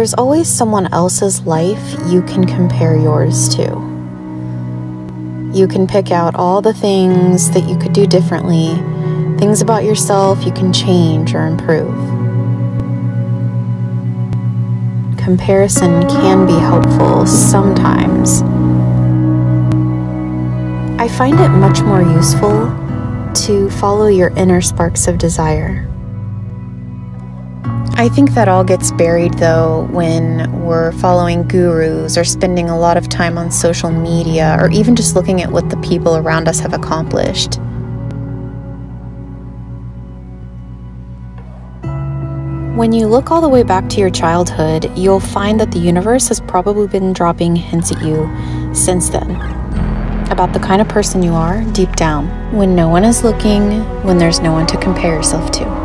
there's always someone else's life you can compare yours to. You can pick out all the things that you could do differently, things about yourself you can change or improve. Comparison can be helpful sometimes. I find it much more useful to follow your inner sparks of desire. I think that all gets buried though when we're following gurus or spending a lot of time on social media or even just looking at what the people around us have accomplished. When you look all the way back to your childhood, you'll find that the universe has probably been dropping hints at you since then about the kind of person you are deep down, when no one is looking, when there's no one to compare yourself to.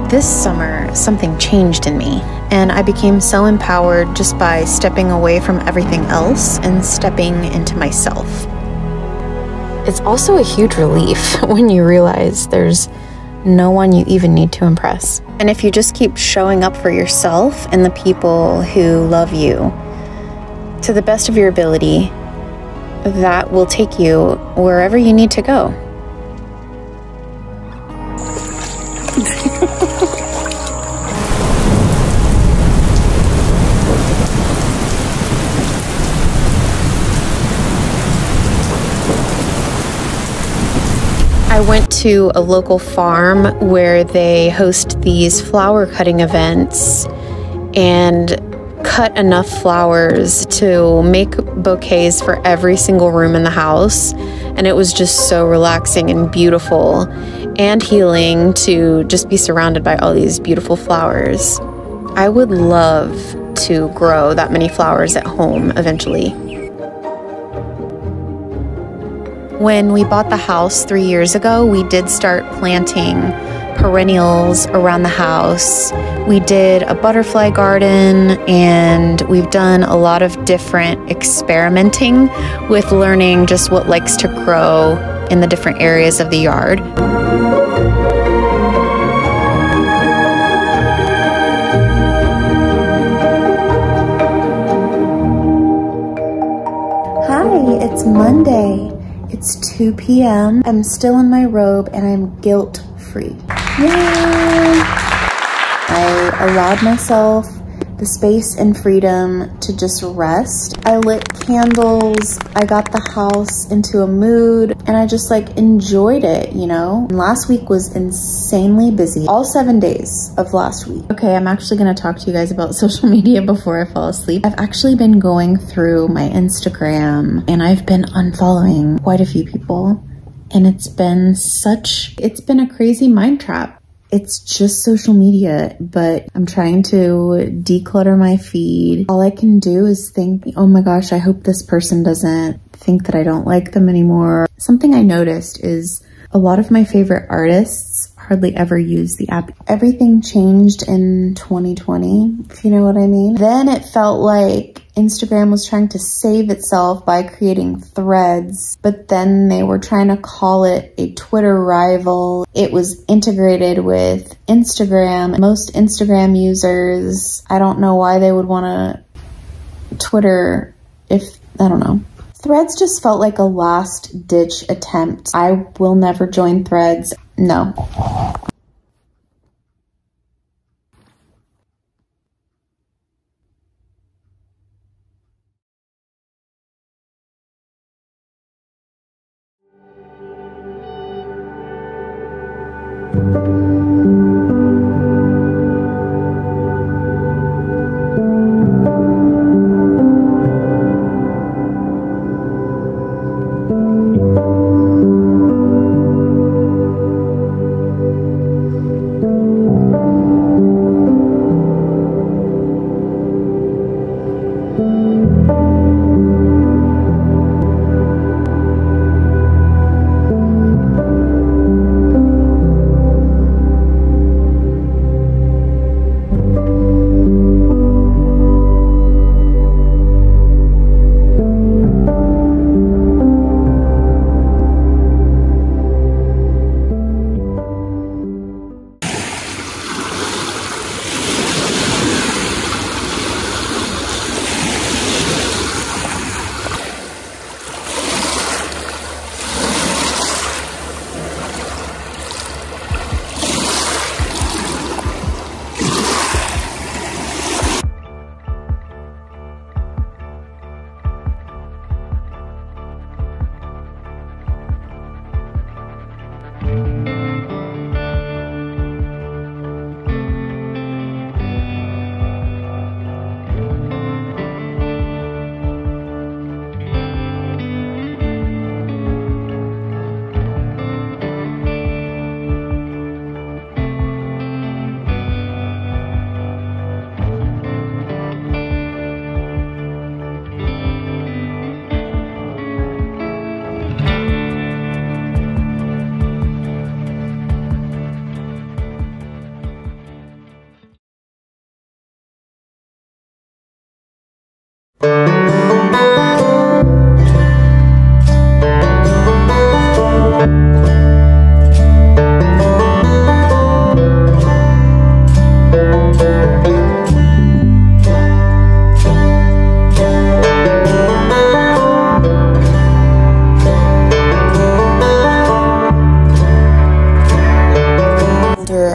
This summer, something changed in me, and I became so empowered just by stepping away from everything else and stepping into myself. It's also a huge relief when you realize there's no one you even need to impress. And if you just keep showing up for yourself and the people who love you to the best of your ability, that will take you wherever you need to go. I went to a local farm where they host these flower cutting events and cut enough flowers to make bouquets for every single room in the house. And it was just so relaxing and beautiful and healing to just be surrounded by all these beautiful flowers. I would love to grow that many flowers at home eventually. When we bought the house 3 years ago, we did start planting perennials around the house. We did a butterfly garden, and we've done a lot of different experimenting with learning just what likes to grow in the different areas of the yard. Hi, it's Monday. It's 2 p.m. I'm still in my robe and I'm guilt-free. Yay! I allowed myself the space and freedom to just rest. I lit candles, I got the house into a mood, and I just enjoyed it, you know? And last week was insanely busy, all 7 days of last week. Okay, I'm actually gonna talk to you guys about social media before I fall asleep. I've actually been going through my Instagram and I've been unfollowing quite a few people, and it's been a crazy mind trap. It's just social media, but I'm trying to declutter my feed. All I can do is think, oh my gosh, I hope this person doesn't think that I don't like them anymore. Something I noticed is a lot of my favorite artists hardly ever use the app. Everything changed in 2020, if you know what I mean. Then it felt like Instagram was trying to save itself by creating threads, but then they were trying to call it a Twitter rival. It was integrated with Instagram. Most Instagram users, I don't know why they would want to Twitter I don't know. Threads just felt like a last-ditch attempt. I will never join Threads. No.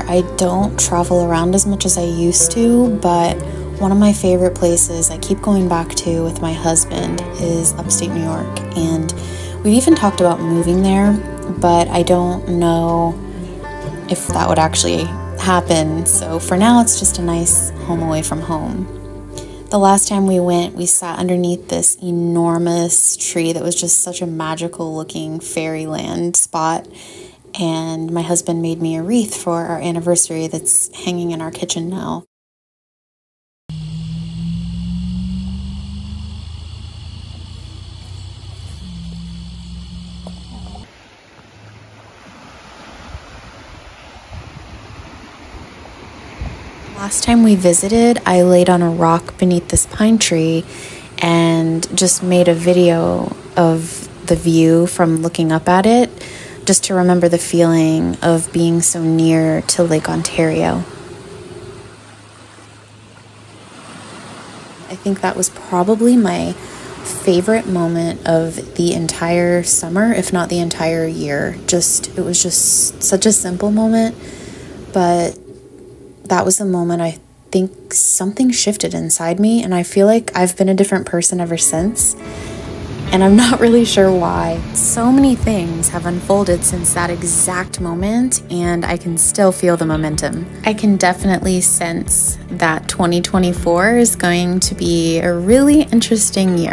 I don't travel around as much as I used to, but one of my favorite places I keep going back to with my husband is upstate New York, and we've even talked about moving there, but I don't know if that would actually happen. So for now, it's just a nice home away from home. The last time we went, we sat underneath this enormous tree that was just such a magical looking fairyland spot. And my husband made me a wreath for our anniversary that's hanging in our kitchen now. Last time we visited, I laid on a rock beneath this pine tree and just made a video of the view from looking up at it, just to remember the feeling of being so near to Lake Ontario. I think that was probably my favorite moment of the entire summer, if not the entire year. It was just such a simple moment, but that was the moment I think something shifted inside me, and I feel like I've been a different person ever since. And I'm not really sure why. So many things have unfolded since that exact moment, and I can still feel the momentum. I can definitely sense that 2024 is going to be a really interesting year.